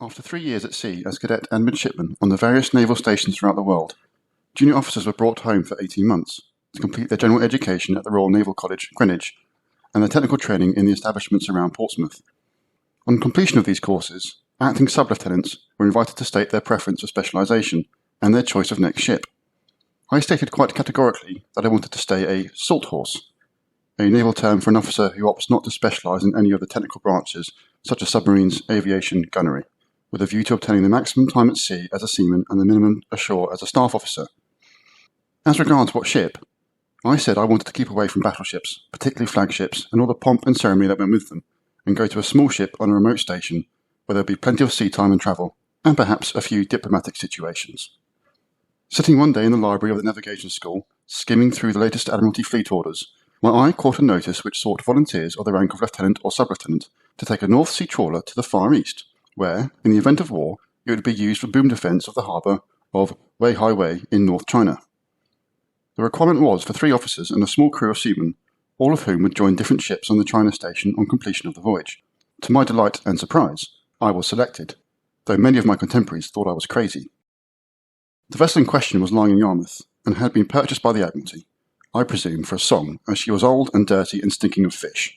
After 3 years at sea as cadet and midshipman on the various naval stations throughout the world, junior officers were brought home for 18 months to complete their general education at the Royal Naval College, Greenwich, and their technical training in the establishments around Portsmouth. On completion of these courses, acting sub-lieutenants were invited to state their preference for specialisation and their choice of next ship. I stated quite categorically that I wanted to stay a salt horse, a naval term for an officer who opts not to specialise in any of the technical branches such as submarines, aviation, gunnery, with a view to obtaining the maximum time at sea as a seaman and the minimum ashore as a staff officer. As regards what ship, I said I wanted to keep away from battleships, particularly flagships, and all the pomp and ceremony that went with them, and go to a small ship on a remote station where there would be plenty of sea time and travel, and perhaps a few diplomatic situations. Sitting one day in the library of the navigation school, skimming through the latest Admiralty fleet orders, my eye caught a notice which sought volunteers of the rank of lieutenant or sub-lieutenant to take a North Sea trawler to the Far East, where, in the event of war, it would be used for boom defence of the harbour of Wei in North China. The requirement was for 3 officers and a small crew of seamen, all of whom would join different ships on the China station on completion of the voyage. To my delight and surprise, I was selected, though many of my contemporaries thought I was crazy. The vessel in question was lying in Yarmouth, and had been purchased by the Admiralty, I presume for a song, as she was old and dirty and stinking of fish.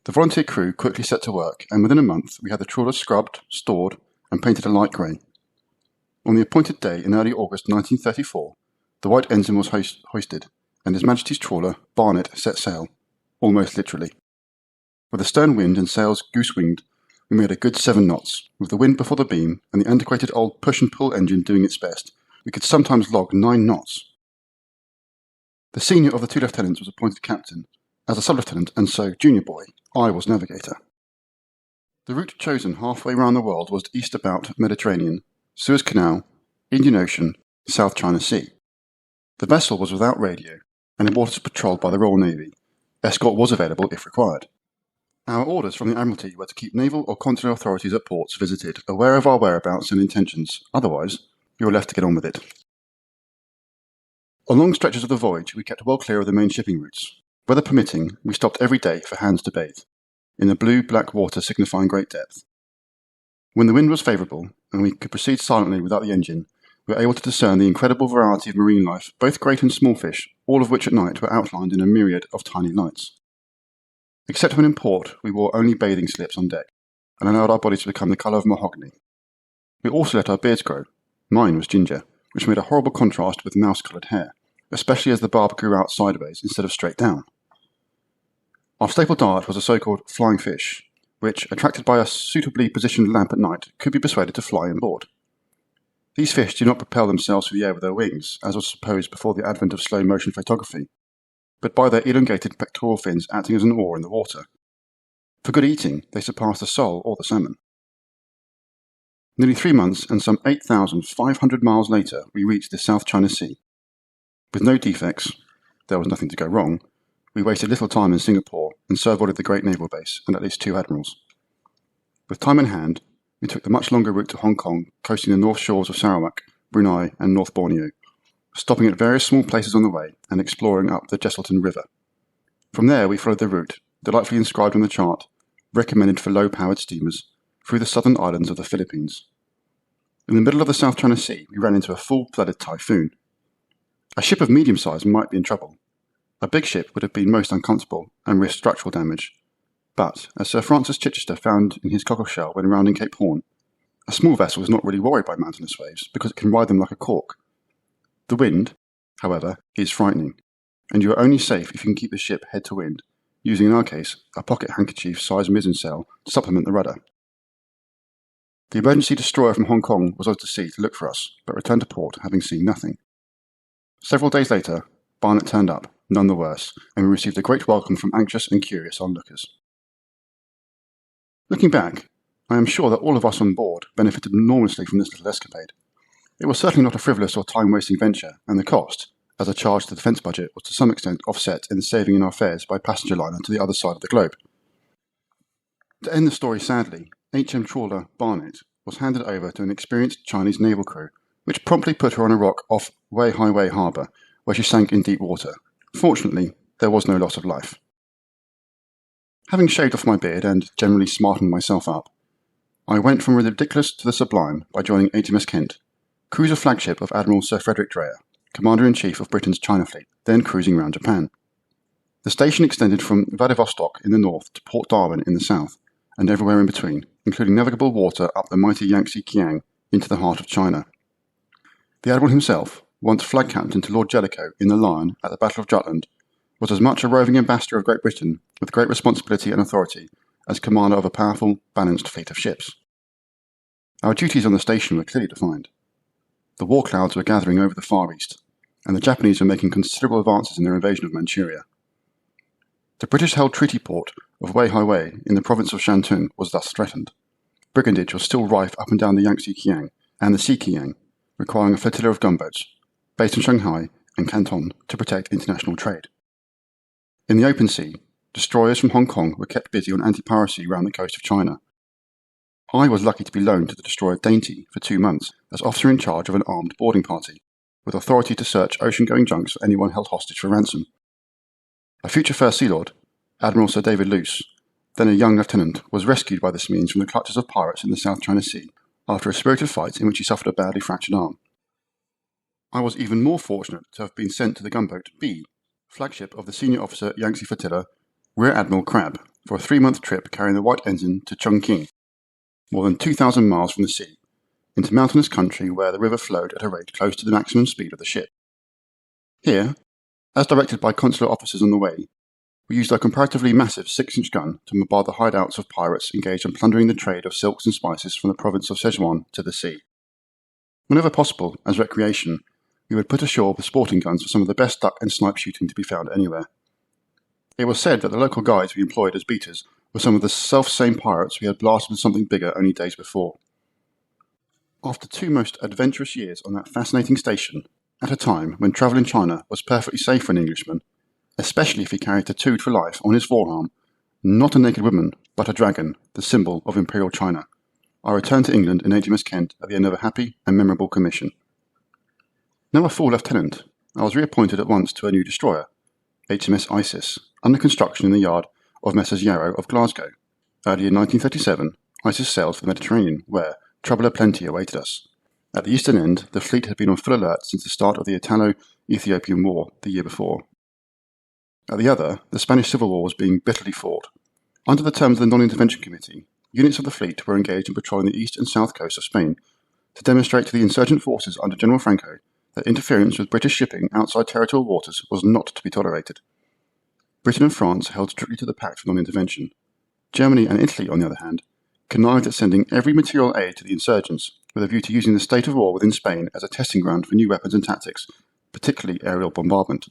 The volunteer crew quickly set to work, and within a month we had the trawler scrubbed, stored, and painted a light grey. On the appointed day in early August 1934, the white ensign was hoisted, and His Majesty's trawler, Barnet, set sail, almost literally. With a stern wind and sails goose-winged, we made a good 7 knots. With the wind before the beam, and the antiquated old push-and-pull engine doing its best, we could sometimes log 9 knots. The senior of the 2 lieutenants was appointed captain. As a sub-lieutenant, and so junior boy, I was navigator. The route chosen halfway round the world was east about Mediterranean, Suez Canal, Indian Ocean, South China Sea. The vessel was without radio, and in waters patrolled by the Royal Navy. Escort was available if required. Our orders from the Admiralty were to keep naval or continental authorities at ports visited aware of our whereabouts and intentions, otherwise we were left to get on with it. On long stretches of the voyage we kept well clear of the main shipping routes. Weather permitting, we stopped every day for hands to bathe, in the blue-black water signifying great depth. When the wind was favourable, and we could proceed silently without the engine, we were able to discern the incredible variety of marine life, both great and small fish, all of which at night were outlined in a myriad of tiny lights. Except when in port, we wore only bathing slips on deck, and allowed our bodies to become the colour of mahogany. We also let our beards grow. Mine was ginger, which made a horrible contrast with mouse-coloured hair, especially as the barb grew out sideways instead of straight down. Our staple diet was a so-called flying fish, which, attracted by a suitably positioned lamp at night, could be persuaded to fly inboard. These fish do not propel themselves through the air with their wings, as was supposed before the advent of slow-motion photography, but by their elongated pectoral fins acting as an oar in the water. For good eating, they surpass the sole or the salmon. Nearly 3 months and some 8,500 miles later, we reached the South China Sea. With no defects, there was nothing to go wrong, we wasted little time in Singapore and survoyed the great naval base and at least 2 admirals. With time in hand, we took the much longer route to Hong Kong, coasting the north shores of Sarawak, Brunei and North Borneo, stopping at various small places on the way and exploring up the Jesselton River. From there we followed the route, delightfully inscribed on the chart, recommended for low-powered steamers, through the southern islands of the Philippines. In the middle of the South China Sea, we ran into a full-blooded typhoon. A ship of medium size might be in trouble. A big ship would have been most uncomfortable and risked structural damage. But, as Sir Francis Chichester found in his cockleshell when rounding Cape Horn, a small vessel is not really worried by mountainous waves because it can ride them like a cork. The wind, however, is frightening, and you are only safe if you can keep the ship head to wind, using in our case a pocket handkerchief-sized mizzensail to supplement the rudder. The emergency destroyer from Hong Kong was out to sea to look for us, but returned to port having seen nothing. Several days later, Barnet turned up, none the worse, and we received a great welcome from anxious and curious onlookers. Looking back, I am sure that all of us on board benefited enormously from this little escapade. It was certainly not a frivolous or time-wasting venture, and the cost, as a charge to the defence budget, was to some extent offset in the saving in our fares by passenger liner to the other side of the globe. To end the story sadly, HM trawler Barnet was handed over to an experienced Chinese naval crew, which promptly put her on a rock off Wei Harbour, where she sank in deep water. Fortunately, there was no loss of life. Having shaved off my beard and generally smartened myself up, I went from the ridiculous to the sublime by joining HMS Kent, cruiser flagship of Admiral Sir Frederick Dreyer, Commander-in-Chief of Britain's China Fleet, then cruising round Japan. The station extended from Vladivostok in the north to Port Darwin in the south, and everywhere in between, including navigable water up the mighty Yangtze Kiang into the heart of China. The Admiral himself, once flag captain to Lord Jellicoe in the Lion at the Battle of Jutland, was as much a roving ambassador of Great Britain with great responsibility and authority as commander of a powerful, balanced fleet of ships. Our duties on the station were clearly defined. The war clouds were gathering over the Far East, and the Japanese were making considerable advances in their invasion of Manchuria. The British-held treaty port of Weihaiwei in the province of Shantung was thus threatened. Brigandage was still rife up and down the Yangtze Kiang and the Sea Kiang, requiring a flotilla of gunboats, based in Shanghai and Canton, to protect international trade. In the open sea, destroyers from Hong Kong were kept busy on anti-piracy round the coast of China. I was lucky to be loaned to the destroyer Dainty for 2 months as officer in charge of an armed boarding party, with authority to search ocean-going junks for anyone held hostage for ransom. A future First Sea Lord, Admiral Sir David Luce, then a young lieutenant, was rescued by this means from the clutches of pirates in the South China Sea after a spirited fight in which he suffered a badly fractured arm. I was even more fortunate to have been sent to the gunboat B, flagship of the senior officer Yangtze Flotilla, Rear Admiral Crabb, for a 3-month trip carrying the White Ensign to Chongqing, more than 2,000 miles from the sea, into mountainous country where the river flowed at a rate close to the maximum speed of the ship. Here, as directed by consular officers on the way, we used our comparatively massive 6-inch gun to bombard the hideouts of pirates engaged in plundering the trade of silks and spices from the province of Sichuan to the sea. Whenever possible, as recreation, we would put ashore with sporting guns for some of the best duck and snipe shooting to be found anywhere. It was said that the local guides we employed as beaters were some of the self-same pirates we had blasted with something bigger only days before. After 2 most adventurous years on that fascinating station, at a time when travel in China was perfectly safe for an Englishman, especially if he carried tattooed for life on his forearm, not a naked woman, but a dragon, the symbol of Imperial China, I returned to England in HMS Kent at the end of a happy and memorable commission. Now a full lieutenant, I was reappointed at once to a new destroyer, HMS Isis, under construction in the yard of Messrs. Yarrow of Glasgow. Early in 1937, Isis sailed for the Mediterranean, where trouble aplenty awaited us. At the eastern end, the fleet had been on full alert since the start of the Italo-Ethiopian War the year before. At the other, the Spanish Civil War was being bitterly fought. Under the terms of the Non-Intervention Committee, units of the fleet were engaged in patrolling the east and south coast of Spain to demonstrate to the insurgent forces under General Franco that interference with British shipping outside territorial waters was not to be tolerated. Britain and France held strictly to the Pact for Non-Intervention. Germany and Italy, on the other hand, connived at sending every material aid to the insurgents with a view to using the state of war within Spain as a testing ground for new weapons and tactics, particularly aerial bombardment.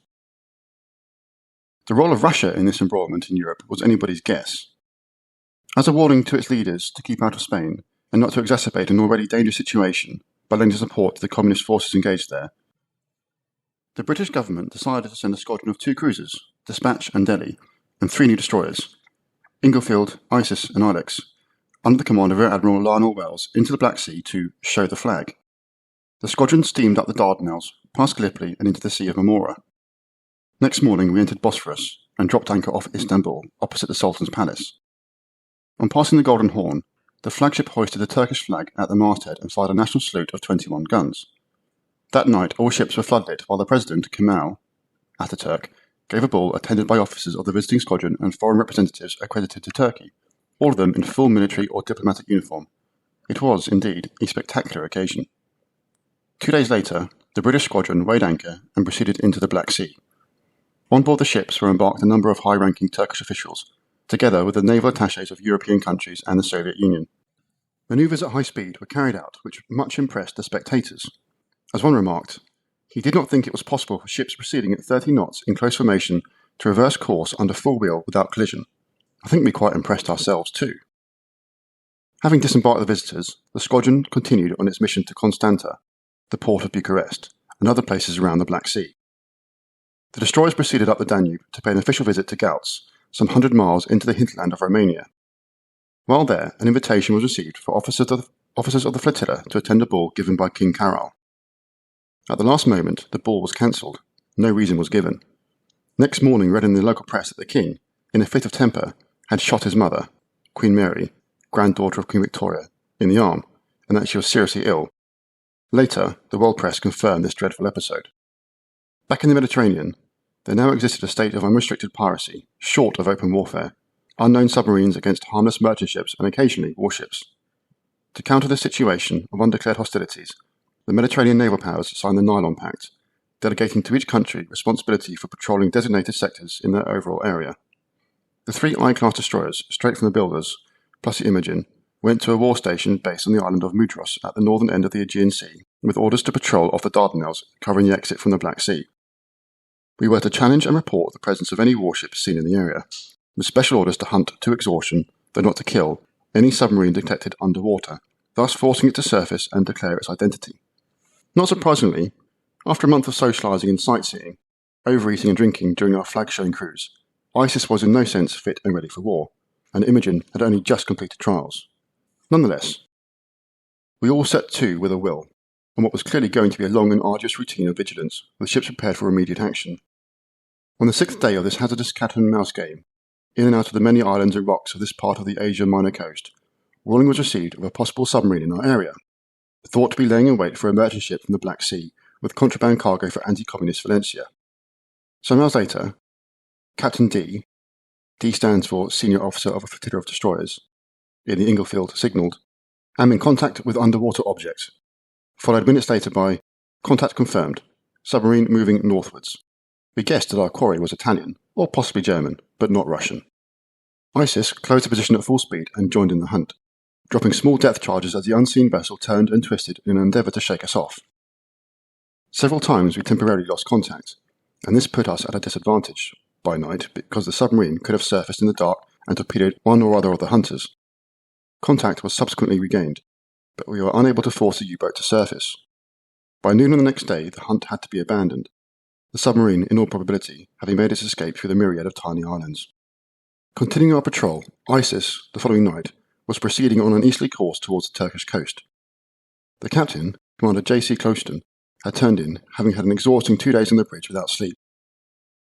The role of Russia in this embroilment in Europe was anybody's guess. As a warning to its leaders to keep out of Spain and not to exacerbate an already dangerous situation by lending support to the communist forces engaged there, the British government decided to send a squadron of 2 cruisers, Dispatch and Delhi, and 3 new destroyers, Inglefield, Isis and Ilex, under the command of Rear Admiral Lionel Wells, into the Black Sea to show the flag. The squadron steamed up the Dardanelles, past Gallipoli and into the Sea of Marmora. Next morning we entered Bosphorus and dropped anchor off Istanbul, opposite the Sultan's palace. On passing the Golden Horn, the flagship hoisted the Turkish flag at the masthead and fired a national salute of 21 guns. That night all ships were floodlit while the President, Kemal Ataturk, gave a ball attended by officers of the visiting squadron and foreign representatives accredited to Turkey, all of them in full military or diplomatic uniform. It was, indeed, a spectacular occasion. 2 days later, the British squadron weighed anchor and proceeded into the Black Sea. On board the ships were embarked a number of high-ranking Turkish officials, together with the naval attachés of European countries and the Soviet Union. Manoeuvres at high speed were carried out which much impressed the spectators. As one remarked, he did not think it was possible for ships proceeding at 30 knots in close formation to reverse course under full wheel without collision. I think we quite impressed ourselves too. Having disembarked the visitors, the squadron continued on its mission to Constanta, the port of Bucharest, and other places around the Black Sea. The destroyers proceeded up the Danube to pay an official visit to Gauts, some 100 miles into the hinterland of Romania. While there, an invitation was received for officers of the flotilla to attend a ball given by King Carol. At the last moment, the ball was cancelled. No reason was given. Next morning, read in the local press that the king, in a fit of temper, had shot his mother, Queen Mary, granddaughter of Queen Victoria, in the arm, and that she was seriously ill. Later, the world press confirmed this dreadful episode. Back in the Mediterranean, there now existed a state of unrestricted piracy, short of open warfare, unknown submarines against harmless merchant ships and occasionally warships. To counter this situation of undeclared hostilities, the Mediterranean naval powers signed the Nylon Pact, delegating to each country responsibility for patrolling designated sectors in their overall area. The 3 I-class destroyers, straight from the builders, plus the Imogen, went to a war station based on the island of Mudros at the northern end of the Aegean Sea, with orders to patrol off the Dardanelles, covering the exit from the Black Sea. We were to challenge and report the presence of any warships seen in the area, with special orders to hunt to exhaustion, though not to kill, any submarine detected underwater, thus forcing it to surface and declare its identity. Not surprisingly, after a month of socialising and sightseeing, overeating and drinking during our flag-showing cruise, ISIS was in no sense fit and ready for war, and Imogen had only just completed trials. Nonetheless, we all set to with a will, on what was clearly going to be a long and arduous routine of vigilance, with ships prepared for immediate action. On the 6th day of this hazardous cat-and-mouse game, in and out of the many islands and rocks of this part of the Aegean minor coast, warning was received of a possible submarine in our area, thought to be laying in wait for a merchant ship from the Black Sea with contraband cargo for anti-communist Valencia. Some hours later, Captain D stands for Senior Officer of a Flotilla of Destroyers, in the Inglefield signalled, "Am in contact with underwater object," followed minutes later by "Contact confirmed, submarine moving northwards." We guessed that our quarry was Italian, or possibly German, but not Russian. ISIS closed the position at full speed and joined in the hunt, dropping small depth charges as the unseen vessel turned and twisted in an endeavour to shake us off. Several times we temporarily lost contact, and this put us at a disadvantage by night because the submarine could have surfaced in the dark and torpedoed one or other of the hunters. Contact was subsequently regained, but we were unable to force the U-boat to surface. By noon on the next day, the hunt had to be abandoned, the submarine, in all probability, having made its escape through the myriad of tiny islands. Continuing our patrol, ISIS, the following night, was proceeding on an easterly course towards the Turkish coast. The captain, Commander J.C. Closton, had turned in, having had an exhausting 2 days on the bridge without sleep.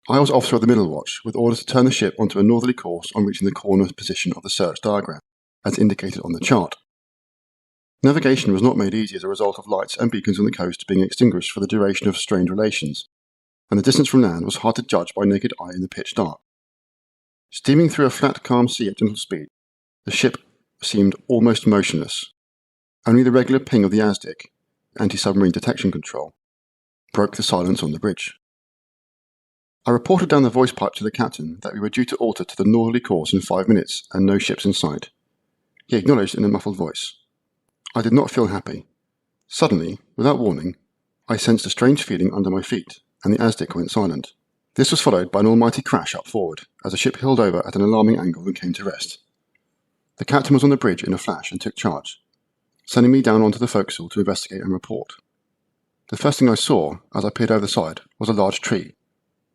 I was officer of the middle watch, with orders to turn the ship onto a northerly course on reaching the corner position of the search diagram, as indicated on the chart. Navigation was not made easy as a result of lights and beacons on the coast being extinguished for the duration of strained relations, and the distance from land was hard to judge by naked eye in the pitch dark. Steaming through a flat, calm sea at gentle speed, the ship seemed almost motionless. Only the regular ping of the ASDIC, anti-submarine detection control, broke the silence on the bridge. I reported down the voice pipe to the captain that we were due to alter to the northerly course in 5 minutes and no ships in sight. He acknowledged in a muffled voice. I did not feel happy. Suddenly, without warning, I sensed a strange feeling under my feet, and the ASDIC went silent. This was followed by an almighty crash up forward, as the ship heeled over at an alarming angle and came to rest. The captain was on the bridge in a flash and took charge, sending me down onto the forecastle to investigate and report. The first thing I saw, as I peered over the side, was a large tree,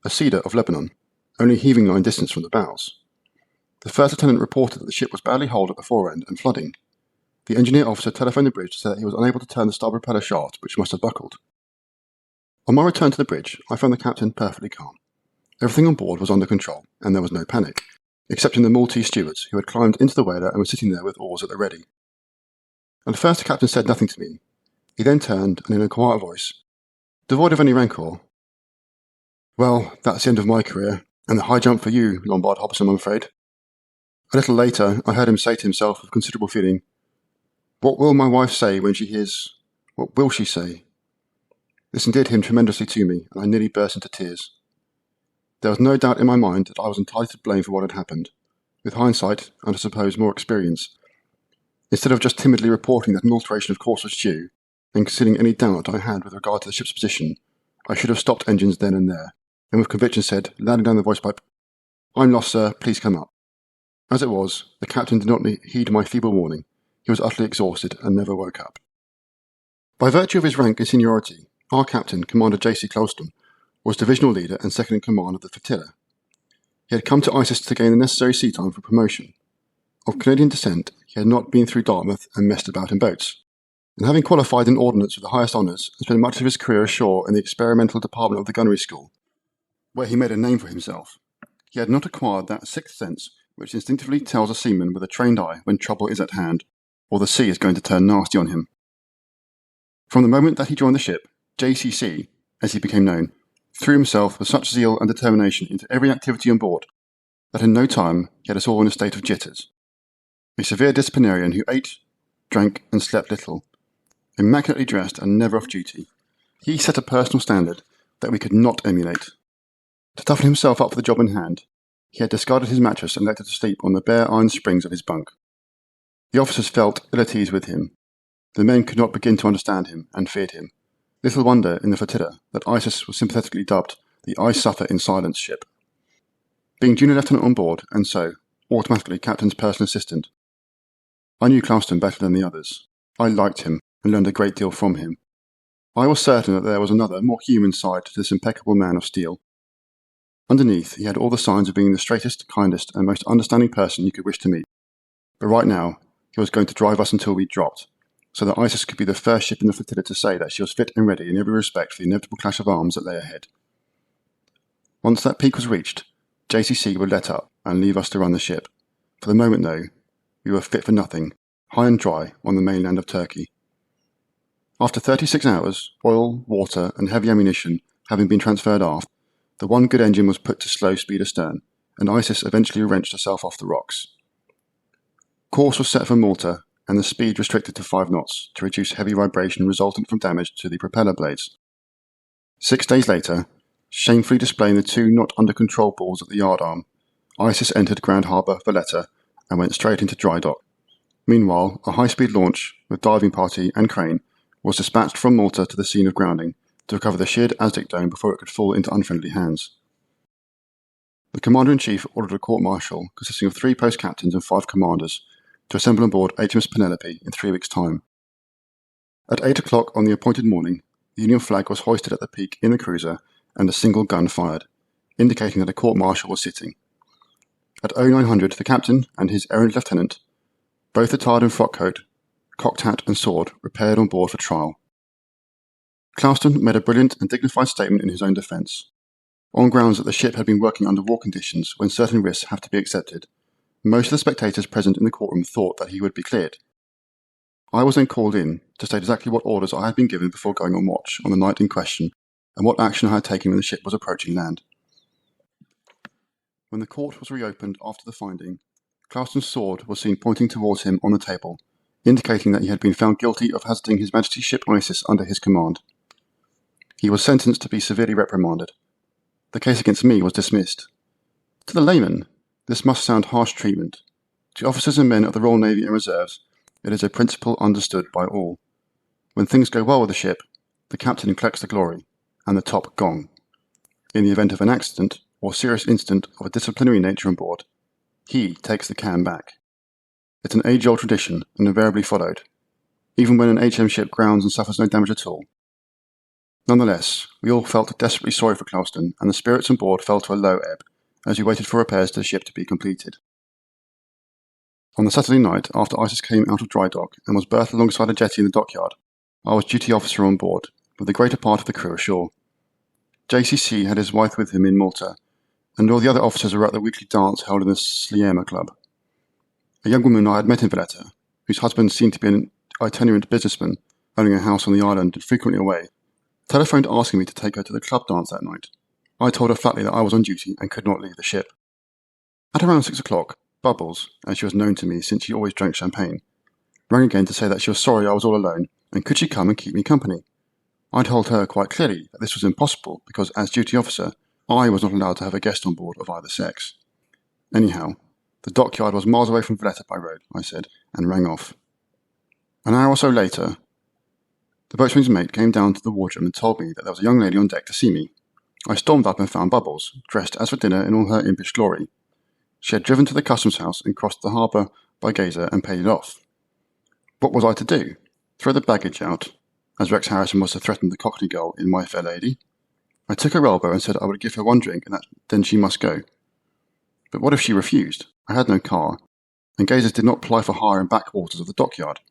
a cedar of Lebanon, only heaving line distance from the bows. The first lieutenant reported that the ship was badly holed at the fore end and flooding. The engineer officer telephoned the bridge to say that he was unable to turn the starboard propeller shaft, which must have buckled. On my return to the bridge, I found the captain perfectly calm. Everything on board was under control, and there was no panic, excepting the Maltese stewards, who had climbed into the whaler and were sitting there with oars at the ready. At first the captain said nothing to me. He then turned, and in a quiet voice, devoid of any rancour, "Well, that's the end of my career, and the high jump for you, Lombard-Hobson, I'm afraid." A little later, I heard him say to himself with considerable feeling, "What will my wife say when she hears... What will she say?" This endeared him tremendously to me, and I nearly burst into tears. There was no doubt in my mind that I was entirely to blame for what had happened. With hindsight, and I suppose more experience, instead of just timidly reporting that an alteration of course was due, and concealing any doubt I had with regard to the ship's position, I should have stopped engines then and there, and with conviction said, landing down the voice pipe, "I'm lost, sir, please come up." As it was, the captain did not heed my feeble warning. He was utterly exhausted and never woke up. By virtue of his rank and seniority, our captain, Commander J.C. Closton, was divisional leader and second in command of the flotilla. He had come to ISIS to gain the necessary sea time for promotion. Of Canadian descent, he had not been through Dartmouth and messed about in boats, and having qualified in ordnance with the highest honours, and spent much of his career ashore in the experimental department of the gunnery school, where he made a name for himself, he had not acquired that sixth sense which instinctively tells a seaman with a trained eye when trouble is at hand. or the sea is going to turn nasty on him. From the moment that he joined the ship, JCC, as he became known, threw himself with such zeal and determination into every activity on board that in no time he had us all in a state of jitters. A severe disciplinarian who ate, drank, and slept little, immaculately dressed and never off duty, he set a personal standard that we could not emulate. To toughen himself up for the job in hand, he had discarded his mattress and elected to sleep on the bare iron springs of his bunk. The officers felt ill at ease with him. The men could not begin to understand him and feared him. Little wonder in the flotilla that Isis was sympathetically dubbed the I Suffer in Silence ship. Being junior lieutenant on board, and so, automatically captain's personal assistant, I knew Clouston better than the others. I liked him and learned a great deal from him. I was certain that there was another, more human side to this impeccable man of steel. Underneath, he had all the signs of being the straightest, kindest, and most understanding person you could wish to meet. But right now, he was going to drive us until we dropped, so that Isis could be the first ship in the flotilla to say that she was fit and ready in every respect for the inevitable clash of arms that lay ahead. Once that peak was reached, JCC would let up and leave us to run the ship. For the moment, though, we were fit for nothing, high and dry on the mainland of Turkey. After 36 hours, oil, water, and heavy ammunition having been transferred aft, the one good engine was put to slow speed astern, and Isis eventually wrenched herself off the rocks. Course was set for Malta, and the speed restricted to 5 knots to reduce heavy vibration resultant from damage to the propeller blades. 6 days later, shamefully displaying the 2 not under control balls at the yard arm, Isis entered Grand Harbour, Valletta, and went straight into dry dock. Meanwhile, a high-speed launch, with diving party and crane, was dispatched from Malta to the scene of grounding, to recover the sheared Aztec dome before it could fall into unfriendly hands. The Commander-in-Chief ordered a court-martial consisting of 3 post-captains and 5 commanders to assemble on board HMS Penelope in 3 weeks' time. At 8 o'clock on the appointed morning, the Union flag was hoisted at the peak in the cruiser and a single gun fired, indicating that a court-martial was sitting. At 0900, the captain and his errant lieutenant, both attired in frock coat, cocked hat and sword, repaired on board for trial. Clouston made a brilliant and dignified statement in his own defence. On grounds that the ship had been working under war conditions when certain risks have to be accepted, most of the spectators present in the courtroom thought that he would be cleared. I was then called in to state exactly what orders I had been given before going on watch on the night in question and what action I had taken when the ship was approaching land. When the court was reopened after the finding, Clouston's sword was seen pointing towards him on the table, indicating that he had been found guilty of hazarding His Majesty's ship Isis under his command. He was sentenced to be severely reprimanded. The case against me was dismissed. To the layman, this must sound harsh treatment. To officers and men of the Royal Navy and Reserves, it is a principle understood by all. When things go well with the ship, the captain collects the glory, and the top gong. In the event of an accident or serious incident of a disciplinary nature on board, he takes the can back. It's an age-old tradition and invariably followed, even when an HM ship grounds and suffers no damage at all. Nonetheless, we all felt desperately sorry for Clouston, and the spirits on board fell to a low ebb as we waited for repairs to the ship to be completed. On the Saturday night, after Isis came out of dry dock and was berthed alongside a jetty in the dockyard, I was duty officer on board, with the greater part of the crew ashore. JCC had his wife with him in Malta, and all the other officers were at the weekly dance held in the Sliema Club. A young woman I had met in Valletta, whose husband seemed to be an itinerant businessman owning a house on the island and frequently away, telephoned asking me to take her to the club dance that night. I told her flatly that I was on duty and could not leave the ship. At around 6 o'clock, Bubbles, as she was known to me since she always drank champagne, rang again to say that she was sorry I was all alone and could she come and keep me company. I told her quite clearly that this was impossible because, as duty officer, I was not allowed to have a guest on board of either sex. Anyhow, the dockyard was miles away from Valletta by road, I said, and rang off. An hour or so later, the boatswain's mate came down to the wardroom and told me that there was a young lady on deck to see me. I stormed up and found Bubbles, dressed as for dinner in all her impish glory. She had driven to the customs house and crossed the harbour by Gazer and paid it off. What was I to do? Throw the baggage out, as Rex Harrison was to threaten the Cockney girl in My Fair Lady? I took her elbow and said I would give her 1 drink and that then she must go. But what if she refused? I had no car, and Gazers did not ply for hire in backwaters of the dockyard.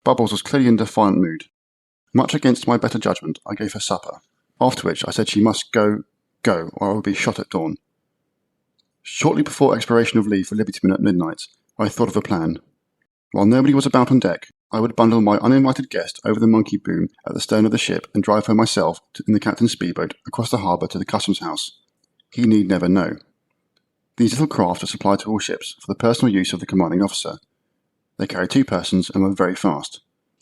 Bubbles was clearly in a defiant mood. Much against my better judgment, I gave her supper, after which I said she must go, or I would be shot at dawn. Shortly before expiration of leave for Libertyman at midnight, I thought of a plan. While nobody was about on deck, I would bundle my uninvited guest over the monkey boom at the stern of the ship and drive her myself in the captain's speedboat across the harbour to the customs house. He need never know. These little craft are supplied to all ships for the personal use of the commanding officer. They carried 2 persons and were very fast.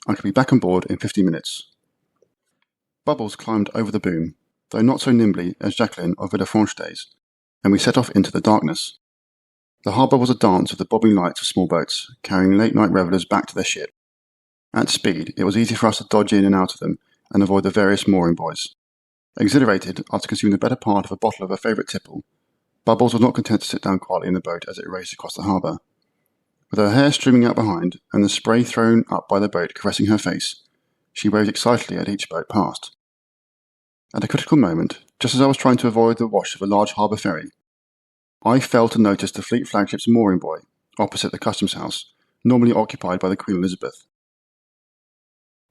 I could be back on board in 50 minutes. Bubbles climbed over the boom, though not so nimbly as Jacqueline or Villefranche days, and we set off into the darkness. The harbour was a dance of the bobbing lights of small boats, carrying late-night revellers back to their ship. At speed, it was easy for us to dodge in and out of them and avoid the various mooring buoys. Exhilarated after consuming the better part of a bottle of her favourite tipple, Bubbles was not content to sit down quietly in the boat as it raced across the harbour. With her hair streaming out behind and the spray thrown up by the boat caressing her face, she waved excitedly at each boat passed. At a critical moment, just as I was trying to avoid the wash of a large harbour ferry, I failed to notice the fleet flagship's mooring buoy, opposite the customs house, normally occupied by the Queen Elizabeth.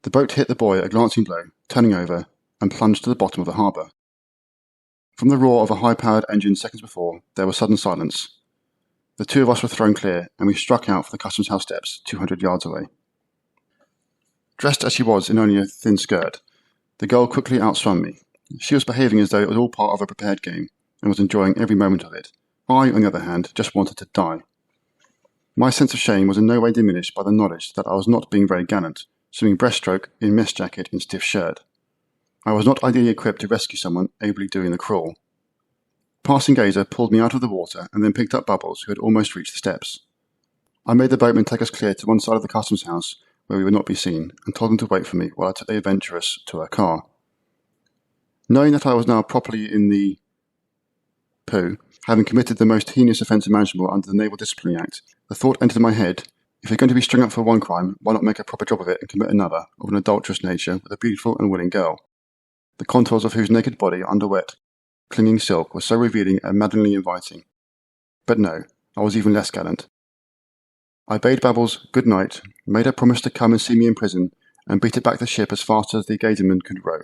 The boat hit the buoy a glancing blow, turning over, and plunged to the bottom of the harbour. From the roar of a high-powered engine seconds before, there was sudden silence. The 2 of us were thrown clear, and we struck out for the customs house steps 200 yards away. Dressed as she was in only a thin skirt, the girl quickly outswam me. She was behaving as though it was all part of a prepared game, and was enjoying every moment of it. I, on the other hand, just wanted to die. My sense of shame was in no way diminished by the knowledge that I was not being very gallant, swimming breaststroke in mess jacket and stiff shirt. I was not ideally equipped to rescue someone ably doing the crawl. Passing gazer pulled me out of the water and then picked up Bubbles, who had almost reached the steps. I made the boatman take us clear to one side of the customs house where we would not be seen, and told him to wait for me while I took the adventuress to her car. Knowing that I was now properly in the poo, having committed the most heinous offence imaginable under the Naval Disciplinary Act, the thought entered my head, if you're going to be strung up for one crime, why not make a proper job of it and commit another, of an adulterous nature, with a beautiful and willing girl, the contours of whose naked body, under wet, clinging silk, were so revealing and maddeningly inviting. But no, I was even less gallant. I bade Bubbles good night, made her promise to come and see me in prison, and beat it back the ship as fast as the Aegean could row.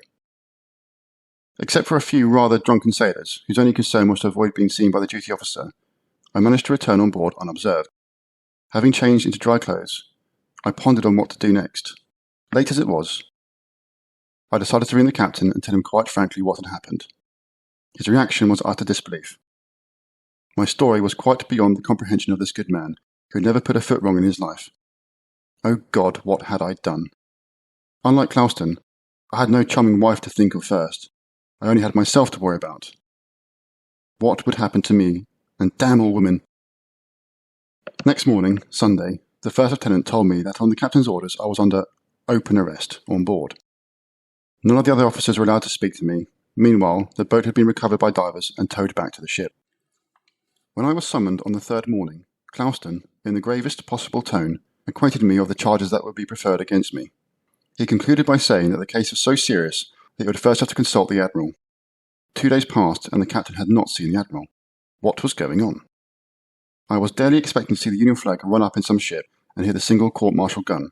Except for a few rather drunken sailors, whose only concern was to avoid being seen by the duty officer, I managed to return on board unobserved. Having changed into dry clothes, I pondered on what to do next. Late as it was, I decided to ring the captain and tell him quite frankly what had happened. His reaction was utter disbelief. My story was quite beyond the comprehension of this good man, who had never put a foot wrong in his life. Oh God, what had I done? Unlike Clouston, I had no charming wife to think of first. I only had myself to worry about. What would happen to me? And damn all women! Next morning, Sunday, the first lieutenant told me that on the captain's orders I was under open arrest on board. None of the other officers were allowed to speak to me. Meanwhile, the boat had been recovered by divers and towed back to the ship. When I was summoned on the 3rd morning, Clouston, in the gravest possible tone, acquainted me of the charges that would be preferred against me. He concluded by saying that the case was so serious that he would first have to consult the Admiral. 2 days passed and the captain had not seen the Admiral. What was going on? I was daily expecting to see the Union flag run up in some ship and hear the single court-martial gun.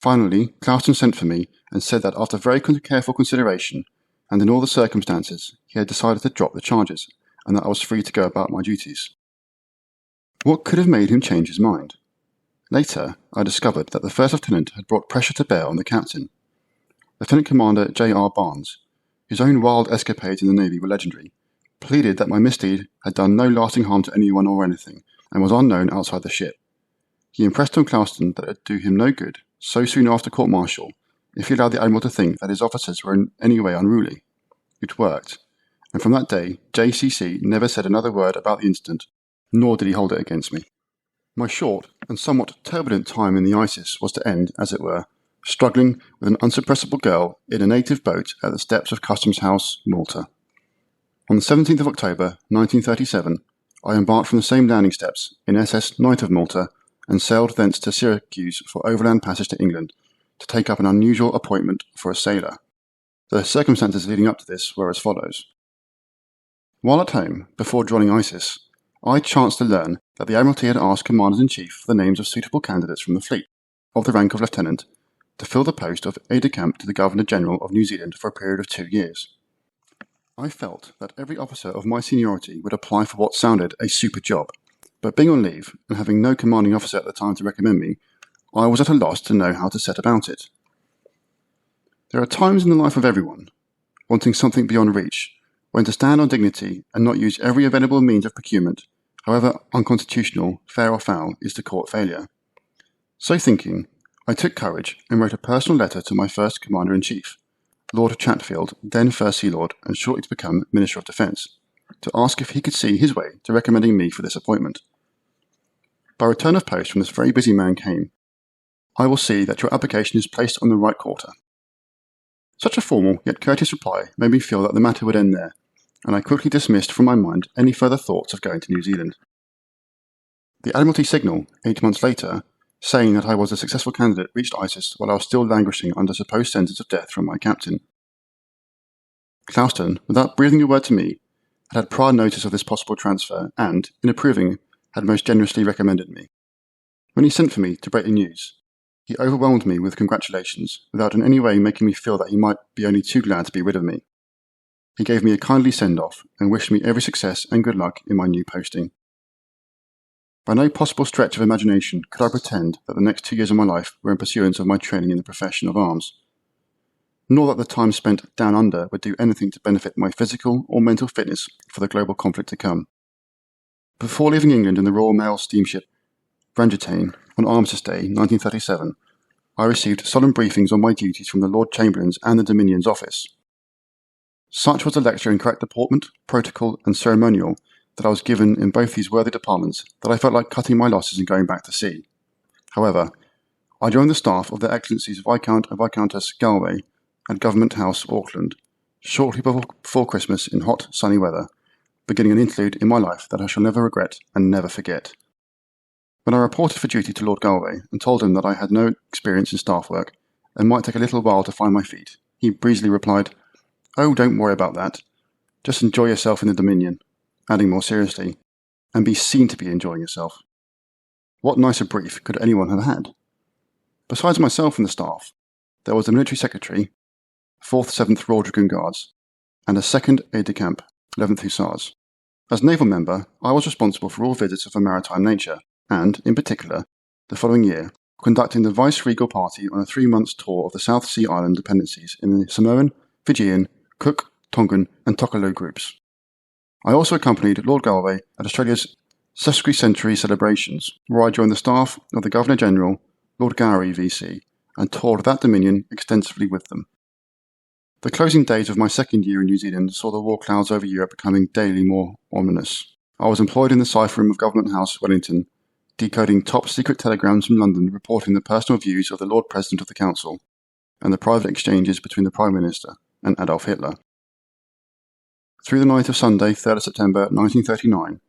Finally, Clouston sent for me and said that after very careful consideration, and in all the circumstances, he had decided to drop the charges, and that I was free to go about my duties. What could have made him change his mind? Later, I discovered that the first lieutenant had brought pressure to bear on the captain. Lieutenant Commander J.R. Barnes, whose own wild escapades in the Navy were legendary, pleaded that my misdeed had done no lasting harm to anyone or anything, and was unknown outside the ship. He impressed on Clouston that it would do him no good, so soon after court-martial, if he allowed the Admiral to think that his officers were in any way unruly. It worked, and from that day JCC never said another word about the incident, nor did he hold it against me. My short and somewhat turbulent time in the ISIS was to end, as it were, struggling with an unsuppressible girl in a native boat at the steps of Customs House, Malta. On the 17th of October, 1937, I embarked from the same landing steps in SS Knight of Malta and sailed thence to Syracuse for overland passage to England to take up an unusual appointment for a sailor. The circumstances leading up to this were as follows. While at home, before joining ISIS, I chanced to learn that the Admiralty had asked Commanders-in-Chief for the names of suitable candidates from the fleet, of the rank of Lieutenant, to fill the post of aide-de-camp to the Governor-General of New Zealand for a period of 2 years. I felt that every officer of my seniority would apply for what sounded a super job, but being on leave, and having no commanding officer at the time to recommend me, I was at a loss to know how to set about it. There are times in the life of everyone, wanting something beyond reach, when to stand on dignity and not use every available means of procurement, however unconstitutional, fair or foul, is to court failure. So thinking, I took courage and wrote a personal letter to my first Commander-in-Chief, Lord Chatfield, then First Sea Lord and shortly to become Minister of Defence, to ask if he could see his way to recommending me for this appointment. By return of post from this very busy man came, "I will see that your application is placed on the right quarter." Such a formal yet courteous reply made me feel that the matter would end there, and I quickly dismissed from my mind any further thoughts of going to New Zealand. The Admiralty signal, 8 months later, saying that I was a successful candidate, reached ISIS while I was still languishing under supposed sentence of death from my captain. Clouston, without breathing a word to me, had prior notice of this possible transfer and, in approving, had most generously recommended me. When he sent for me to break the news, he overwhelmed me with congratulations, without in any way making me feel that he might be only too glad to be rid of me. He gave me a kindly send-off and wished me every success and good luck in my new posting. By no possible stretch of imagination could I pretend that the next 2 years of my life were in pursuance of my training in the profession of arms, nor that the time spent down under would do anything to benefit my physical or mental fitness for the global conflict to come. Before leaving England in the Royal Mail steamship Brangitane on Armistice Day 1937, I received solemn briefings on my duties from the Lord Chamberlain's and the Dominion's office. Such was the lecture in correct deportment, protocol and ceremonial that I was given in both these worthy departments that I felt like cutting my losses and going back to sea. However, I joined the staff of Their Excellencies Viscount and Viscountess Galway at Government House, Auckland, shortly before Christmas in hot, sunny weather, beginning an interlude in my life that I shall never regret and never forget. When I reported for duty to Lord Galway and told him that I had no experience in staff work and might take a little while to find my feet, he breezily replied, "Oh, don't worry about that. Just enjoy yourself in the Dominion," adding more seriously, "and be seen to be enjoying yourself." What nicer brief could anyone have had? Besides myself and the staff, there was the military secretary, 4th 7th Royal Dragoon Guards, and a 2nd aide-de-camp, 11th Hussars. As naval member, I was responsible for all visits of a maritime nature, and, in particular, the following year, conducting the Vice-Regal Party on a 3-month tour of the South Sea Island dependencies in the Samoan, Fijian, Cook, Tongan and Tokelau groups. I also accompanied Lord Galway at Australia's sesquicentenary celebrations, where I joined the staff of the Governor-General, Lord Gowrie VC, and toured that Dominion extensively with them. The closing days of my second year in New Zealand saw the war clouds over Europe becoming daily more ominous. I was employed in the cipher room of Government House, Wellington, decoding top-secret telegrams from London reporting the personal views of the Lord President of the Council, and the private exchanges between the Prime Minister and Adolf Hitler. Through the night of Sunday, 3rd September 1939,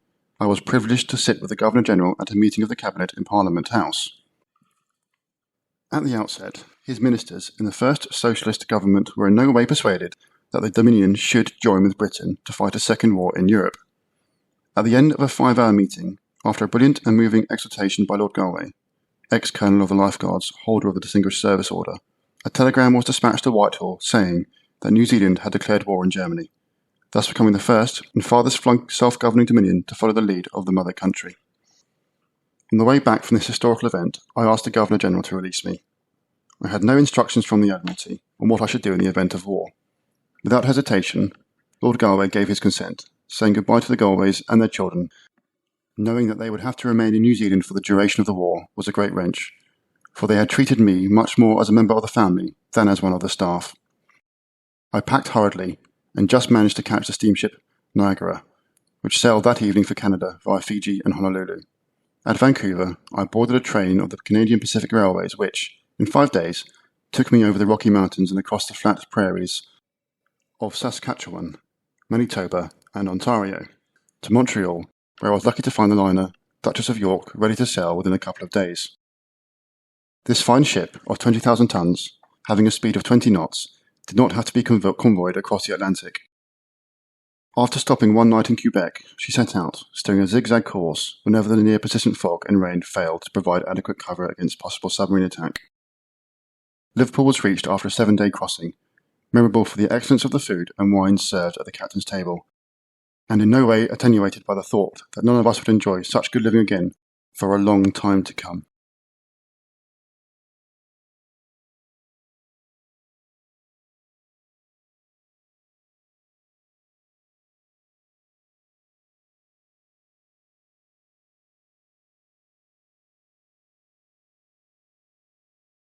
I was privileged to sit with the Governor-General at a meeting of the Cabinet in Parliament House. At the outset, his ministers in the first socialist government were in no way persuaded that the Dominion should join with Britain to fight a second war in Europe. At the end of a 5-hour meeting, after a brilliant and moving exhortation by Lord Galway, ex-Colonel of the Life Guards, holder of the Distinguished Service Order, a telegram was dispatched to Whitehall saying that New Zealand had declared war on Germany, thus becoming the first and farthest flung self-governing Dominion to follow the lead of the mother country. On the way back from this historical event, I asked the Governor-General to release me. I had no instructions from the Admiralty on what I should do in the event of war. Without hesitation, Lord Galway gave his consent, saying goodbye to the Galways and their children. Knowing that they would have to remain in New Zealand for the duration of the war was a great wrench, for they had treated me much more as a member of the family than as one of the staff. I packed hurriedly and just managed to catch the steamship Niagara, which sailed that evening for Canada via Fiji and Honolulu. At Vancouver, I boarded a train of the Canadian Pacific Railways which, in 5 days, took me over the Rocky Mountains and across the flat prairies of Saskatchewan, Manitoba and Ontario, to Montreal, where I was lucky to find the liner Duchess of York ready to sail within a couple of days. This fine ship of 20,000 tons, having a speed of 20 knots, did not have to be convoyed across the Atlantic. After stopping one night in Quebec, she set out, steering a zigzag course whenever the near persistent fog and rain failed to provide adequate cover against possible submarine attack. Liverpool was reached after a 7-day crossing, memorable for the excellence of the food and wines served at the captain's table, and in no way attenuated by the thought that none of us would enjoy such good living again for a long time to come.